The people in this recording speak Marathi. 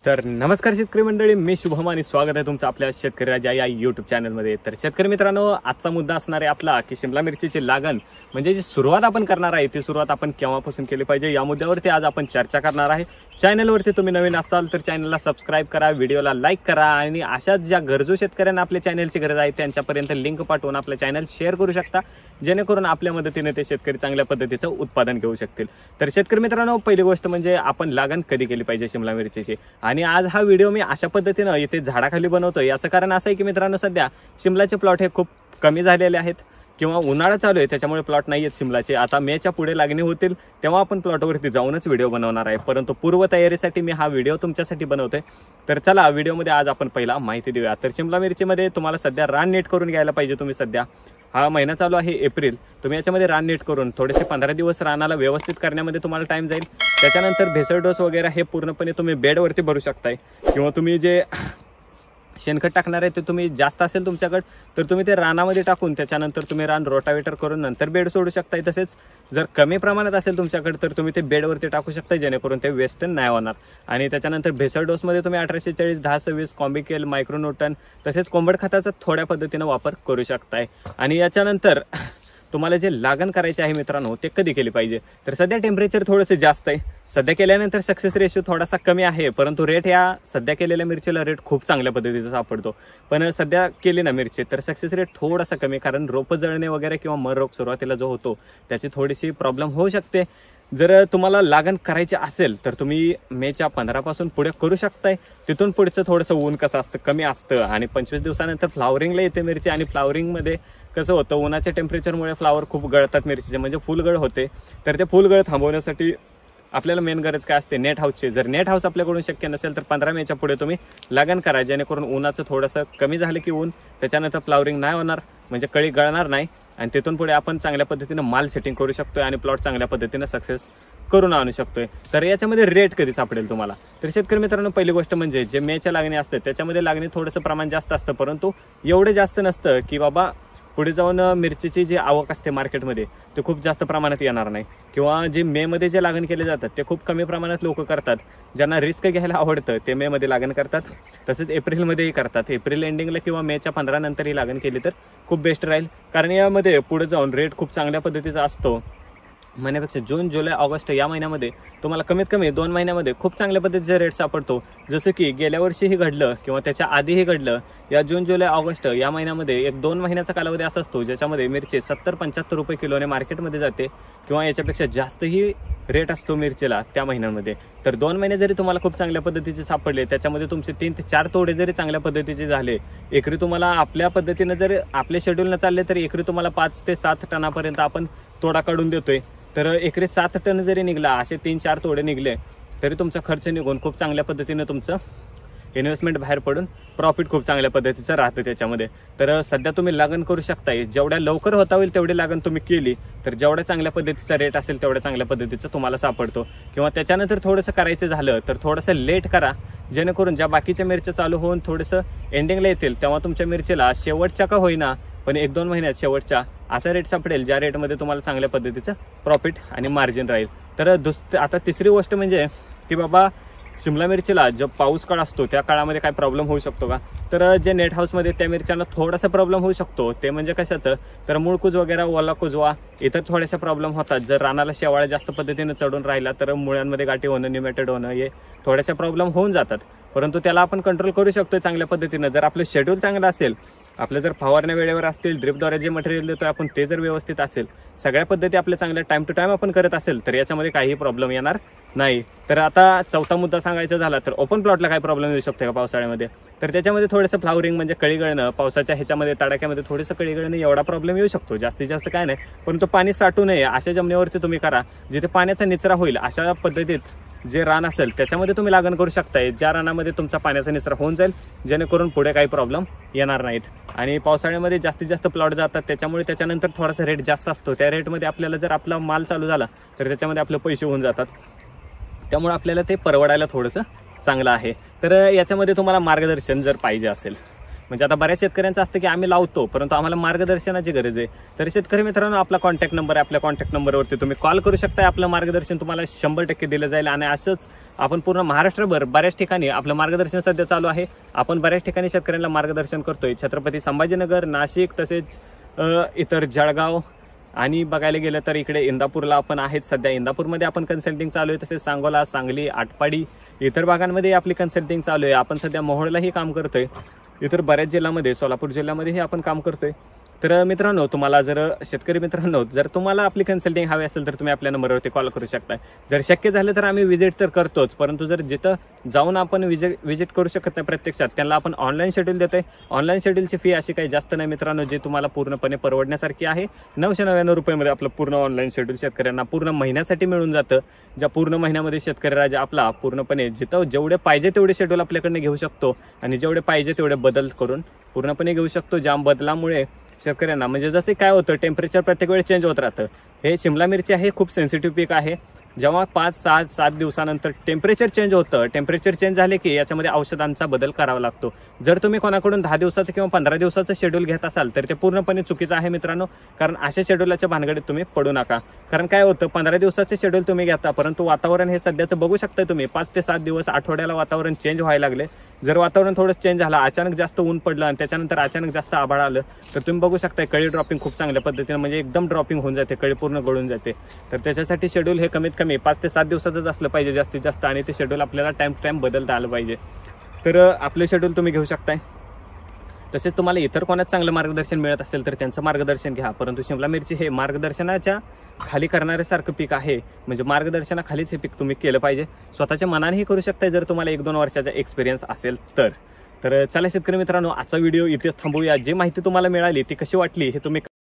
तर नमस्कार शेतकरी मंडळी, मी शुभम आणि स्वागत आहे तुमचं आपल्या शेतकरी राजा या यूट्यूब चॅनलमध्ये। तर शेतकरी मित्रांनो, आजचा मुद्दा असणार आहे आपला की शिमला मिरचीची लागण म्हणजे जी सुरुवात आपण करणार आहे ती सुरुवात आपण केव्हापासून केली पाहिजे या मुद्द्यावरती आज आपण चर्चा करणार आहे। चॅनलवरती तुम्ही नवीन असाल तर चॅनलला सबस्क्राइब करा, व्हिडिओला लाईक करा आणि अशाच ज्या गरजू शेतकऱ्यांना आपल्या चॅनलची गरज आहे त्यांच्यापर्यंत लिंक पाठवून आपलं चॅनल शेअर करू शकता, जेणेकरून आपल्या मदतीने ते शेतकरी चांगल्या पद्धतीचं उत्पादन घेऊ शकतील। तर शेतकरी मित्रांनो, पहिली गोष्ट म्हणजे आपण लागण कधी केली पाहिजे शिमला मिरचीची। आणि आज हा व्हिडिओ मी अशा पद्धतीने इथे झाडाखाली बनवतो, याचं कारण असं आहे की मित्रांनो, सध्या शिमलाचे प्लॉट हे खूप कमी झालेले आहेत किंवा उन्हाळा चालू आहे त्याच्यामुळे प्लॉट नाही आहेत शिमलाचे। आता मेच्या पुढे लागणी होतील तेव्हा आपण प्लॉटवरती जाऊनच व्हिडिओ बनवणार आहे, परंतु पूर्वतयारीसाठी मी हा व्हिडिओ तुमच्यासाठी बनवतोय। तर चला व्हिडिओमध्ये आज आपण पहिला माहिती देऊया। तर शिमला मिरचीमध्ये तुम्हाला सध्या रान नीट करून घ्यायला पाहिजे। तुम्ही सध्या हा महिना चालू आहे एप्रिल, तुम्ही याच्यामध्ये रान नीट करून थोडेसे 15 दिवस रानाला व्यवस्थित करण्यामध्ये तुम्हाला टाइम जाईल। त्याच्यानंतर भेसळ डोस वगैरे हे पूर्णपणे तुम्ही बेडवरती भरू शकताय किंवा तुम्ही जे शेणखत टाकणार आहे ते तुम्ही जास्त असेल तुमच्याकडे तर तुम्ही ते रानामध्ये टाकून त्याच्यानंतर तुम्ही रान रोटावेटर करून नंतर बेड सोडू शकताय। तसेच जर कमी प्रमाणात असेल तुमच्याकडे तर तुम्ही ते बेडवरती टाकू शकता, जेणेकरून ते वेस्ट नाही होणार। आणि त्याच्यानंतर भेसळ डोसमध्ये तुम्ही 1840 1026 कॉम्बिकेल मायक्रोन्यूटन तसेच कोंबड खताचा थोड्या पद्धतीने वापर करू शकताय। आणि याच्यानंतर तुम्हाला जे लागण करायचे आहे मित्रांनो ते कधी केली पाहिजे, तर सध्या टेम्परेचर थोडंसं जास्त आहे, सध्या केल्यानंतर सक्सेस रेशो थोडासा कमी आहे, परंतु रेट या सध्या केलेल्या मिरचीला रेट खूप चांगल्या पद्धतीचा सापडतो। पण सध्या केली ना मिरची तर सक्सेस रेट थोडासा कमी, कारण रोप जळणे वगैरे किंवा मर रोग सुरुवातीला जो होतो त्याची थोडीशी प्रॉब्लेम होऊ शकते। जर तुम्हाला लागण करायची असेल तर तुम्ही मेच्या 15 पासून पुढे करू शकताय। तिथून पुढचं थोडंसं ऊन कसं असतं कमी असतं आणि 25 दिवसानंतर फ्लावरिंगला येते मिरची। आणि फ्लावरिंगमध्ये कसं होतं, उन्हाच्या टेम्परेचरमुळे फ्लावर खूप गळतात मिरचीचे, म्हणजे फुलगळ होते। तर ते फुलगळ थांबवण्यासाठी आपल्याला मेन गरज काय असते, नेट हाऊसची। जर नेट हाऊस आपल्याकडून शक्य नसेल तर 15 मेच्या पुढे तुम्ही लागण करा, जेणेकरून उन्हाचं थोडंसं कमी झालं की ऊन त्याच्यानंतर फ्लावरिंग नाही होणार, म्हणजे कळी गळणार नाही आणि तिथून पुढे आपण चांगल्या पद्धतीने माल सेटिंग करू शकतोय आणि प्लॉट चांगल्या पद्धतीने सक्सेस करून आणू शकतोय। तर याच्यामध्ये रेट कधी सापडेल तुम्हाला, तर शेतकरी मित्रांनो, पहिली गोष्ट म्हणजे जे मेच्या लागणी असते त्याच्यामध्ये लागणी थोडंसं प्रमाण जास्त असतं, परंतु एवढं जास्त नसतं की बाबा पुढे जाऊन मिरचीची जी आवक असते मार्केटमध्ये ते खूप जास्त प्रमाणात येणार नाही। किंवा जे मे मध्ये जे लागण केले जातात ते खूप कमी प्रमाणात लोक करतात, ज्यांना रिस्क घ्यायला आवडतं ते मे मध्ये लागण करतात, तसेच एप्रिलमध्येही करतात। एप्रिल एंडिंगला किंवा मेच्या 15 नंतर ही लागण केली तर खूप बेस्ट राहील, कारण यामध्ये पुढे जाऊन रेट खूप चांगल्या पद्धतीचा असतो। महिन्यापेक्षा जून जुलै ऑगस्ट या महिन्यामध्ये तुम्हाला कमीत कमी 2 महिन्यामध्ये खूप चांगल्या पद्धतीचा रेट सापडतो। जसं की गेल्या वर्षीही घडलं किंवा त्याच्या आधीही घडलं। या जून जुलै ऑगस्ट या महिन्यामध्ये एक 2 महिन्याचा कालावधी असा असतो ज्याच्यामध्ये मिरची 70-75 रुपये किलोने मार्केटमध्ये जाते किंवा याच्यापेक्षा जास्तही रेट असतो मिरचीला त्या महिन्यांमध्ये। तर 2 महिने जरी तुम्हाला खूप चांगल्या पद्धतीचे सापडले, त्याच्यामध्ये तुमचे 3 ते 4 तोडे जरी चांगल्या पद्धतीचे झाले, एकरी तुम्हाला आपल्या पद्धतीनं जर आपले शेड्यूलनं चालले तर एकरी तुम्हाला 5 ते 7 टनापर्यंत आपण तोडा काढून देतोय। तर एकरी 7 टन जरी निघला, असे 3-4 तोडे निघले तरी तुमचा खर्च निघून खूप चांगल्या पद्धतीने तुमचं इन्व्हेस्टमेंट बाहेर पडून प्रॉफिट खूप चांगल्या पद्धतीचं राहतं त्याच्यामध्ये। तर सध्या तुम्ही लागण करू शकताय, जेवढ्या लवकर होता होईल तेवढी लागण तुम्ही केली तर जेवढ्या चांगल्या पद्धतीचा रेट असेल तेवढ्या चांगल्या पद्धतीचं तुम्हाला सापडतो। किंवा त्याच्यानंतर थोडंसं करायचं झालं तर थोडंसं लेट करा, जेणेकरून ज्या बाकीच्या मिरच्या चालू होऊन थोडंसं एंडिंगला येतील तेव्हा तुमच्या मिरचीला शेवटच्या का होईना पण 1-2 महिन्यात शेवटच्या असा रेट सापडेल ज्या रेटमध्ये तुम्हाला चांगल्या पद्धतीचं प्रॉफिट आणि मार्जिन राहील। तर आता तिसरी गोष्ट म्हणजे की बाबा शिमला मिरचीला जो पाऊस काळ असतो त्या काळामध्ये काय प्रॉब्लेम होऊ शकतो का, तर जे नेट हाऊसमध्ये त्या मिरच्यांना थोडासा प्रॉब्लेम होऊ शकतो। ते म्हणजे कशाचं, तर मूळकूज वगैरे, ओला कुजवा, इतर थोड्याशा प्रॉब्लेम होतात। जर रानाला शेवाळा जास्त पद्धतीने चढून राहिला तर मुळ्यांमध्ये गाठी होणं, निमेटेड होणं हे थोड्याशा प्रॉब्लेम होऊन जातात, परंतु त्याला आपण कंट्रोल करू शकतो चांगल्या पद्धतीनं। जर आपलं शेड्यूल चांगलं असेल, आपलं जर फवारण्या वेळेवर असतील, ड्रिपद्वारे जे मटेरियल देतोय आपण ते जर व्यवस्थित असेल, सगळ्या पद्धती आपल्या चांगल्या टाइम टू टाइम आपण करत असेल तर याच्यामध्ये काही प्रॉब्लेम येणार नाही। तर आता चौथा मुद्दा सांगायचा झाला तर ओपन प्लॉटला काय प्रॉब्लेम येऊ शकतो का पावसाळ्यामध्ये, तर त्याच्यामध्ये थोडंसं फ्लावरिंग म्हणजे कळी गळणं, पावसाच्या ह्याच्यामध्ये तडाख्यामध्ये थोडंसं कळी गळणं एवढा प्रॉब्लेम येऊ शकतो, जास्तीत जास्त काय नाही। परंतु पाणी साठू नये अशा जमिनीवरती तुम्ही करा, जिथे पाण्याचा निचरा होईल अशा पद्धतीत जे रान असेल त्याच्यामध्ये तुम्ही लागण करू शकताय, ज्या रानामध्ये तुमचा पाण्याचा निचरा होऊन जाईल, जेणेकरून पुढे काही प्रॉब्लेम येणार नाहीत। आणि पावसाळ्यामध्ये जास्तीत जास्त प्लॉट जातात त्याच्यामुळे त्याच्यानंतर थोडासा रेट जास्त असतो, त्या रेटमध्ये आपल्याला जर आपला माल चालू झाला तर त्याच्यामध्ये आपले पैसे होऊन जातात, त्यामुळे आपल्याला ते परवडायला थोडंसं चांगलं आहे। तर याच्यामध्ये तुम्हाला मार्गदर्शन जर पाहिजे असेल म्हणजे आता बऱ्याच शेतकऱ्यांचं असतं की आम्ही लावतो परंतु आम्हाला मार्गदर्शनाची गरज आहे। तर शेतकरी मित्रांनो, आपला कॉन्टॅक्ट नंबर आहे, आपल्या कॉन्टॅक्ट नंबरवरती तुम्ही कॉल करू शकता। आपलं मार्गदर्शन तुम्हाला 100% दिलं जाईल आणि असंच आपण पूर्ण महाराष्ट्रभर बऱ्याच ठिकाणी आपलं मार्गदर्शन सध्या चालू आहे। आपण बऱ्याच ठिकाणी शेतकऱ्यांना मार्गदर्शन करतोय, छत्रपती संभाजीनगर, नाशिक, तसेच इतर जळगाव आणि बघायला गेलं तर इकडे इंदापूरला आपण आहेत। सध्या इंदापूरमध्ये आपण कन्सल्टिंग चालू आहे, तसेच सांगोला, सांगली, आटपाडी इतर भागांमध्ये आपली कन्सल्टिंग चालू आहे। आपण सध्या मोहोळलाही काम करतोय, इतर बऱ्याच जिल्ह्यामध्ये, सोलापूर जिल्ह्यामध्येही आपण काम करतोय। तर मित्रांनो, तुम्हाला जर शेतकरी मित्रांनो जर तुम्हाला आपली कन्सल्टिंग हवी असेल तर तुम्ही आपल्या नंबरवरती कॉल करू शकता। जर शक्य झालं तर आम्ही व्हिजिट तर करतोच, परंतु जर जिथं जाऊन आपण व्हिजिट करू शकत नाही प्रत्यक्षात, त्यांना आपण ऑनलाईन शेड्यूल देतोय। ऑनलाईन शेड्यूलची फी अशी काही जास्त नाही मित्रांनो, जे तुम्हाला पूर्णपणे परवडण्यासारखी आहे। 999 रुपयामध्ये आपलं पूर्ण ऑनलाईन शेड्यूल शेतकऱ्यांना पूर्ण महिन्यासाठी मिळून जातं। ज्या पूर्ण महिन्यामध्ये शेतकरी राजा आपला पूर्णपणे जिथं जेवढे पाहिजे तेवढे शेड्यूल आपल्याकडनं घेऊ शकतो आणि जेवढे पाहिजे तेवढे बदल करून पूर्णपणे घेऊ शकतो। ज्या बदलामुळे शेतकऱ्यांना म्हणजे जसे काय होतं, टेम्परेचर प्रत्येक वेळी चेंज होत राहतं। हे शिमला मिरची आहे, खूप सेन्सिटिव्ह पीक आहे। जेव्हा 5, 7 दिवसानंतर टेम्परेचर चेंज होतं, टेम्परेचर चेंज झाले की याच्यामध्ये औषधांचा बदल करावा लागतो। जर तुम्ही कोणाकडून 10 दिवसाचं किंवा 15 दिवसाचं शेड्यूल घेत असाल तर ते पूर्णपणे चुकीचं आहे मित्रांनो, कारण अशा शेड्यूलच्या भानगडीत तुम्ही पडू नका। कारण काय होतं, 15 दिवसाचे शेड्यूल तुम्ही घेता परंतु वातावरण हे सध्याचं बघू शकता तुम्ही, 5 ते 7 दिवस आठवड्याला वातावरण चेंज व्हायला लागले। जर वातावरण थोडं चेंज झालं, अचानक जास्त ऊन पडलं आणि त्याच्यानंतर अचानक जास्त आभाळ आलं तर तुम्ही बघू शकता कळी ड्रॉपिंग खूप चांगल्या पद्धतीने म्हणजे एकदम ड्रॉपिंग होऊन जाते, कळी पूर्ण गळून जाते। तर त्याच्यासाठी शेड्यूल हे कमीत कमी 5 ते 7 दिवसाचंच असलं पाहिजे जास्तीत जास्त, आणि ते शेड्यूल आपल्याला टाइम टू टाइम बदलता आलं पाहिजे। तर आपलं शेड्यूल तुम्ही घेऊ शकताय। तसेच तुम्हाला इतर कोणाचं चांगलं मार्गदर्शन मिळत असेल तर त्यांचं मार्गदर्शन घ्या, परंतु शिमला मिरची हे मार्गदर्शनाच्या खाली करणाऱ्यासारखं पीक आहे, म्हणजे मार्गदर्शनाखालीच हे पीक तुम्ही केलं पाहिजे। स्वतःच्या मनानेही करू शकता जर तुम्हाला 1-2 वर्षाचा एक्सपिरियन्स असेल तर। चला शेतकरी मित्रांनो, आजचा व्हिडिओ इथेच थांबवूया। जी माहिती तुम्हाला मिळाली ती कशी वाटली हे तुम्ही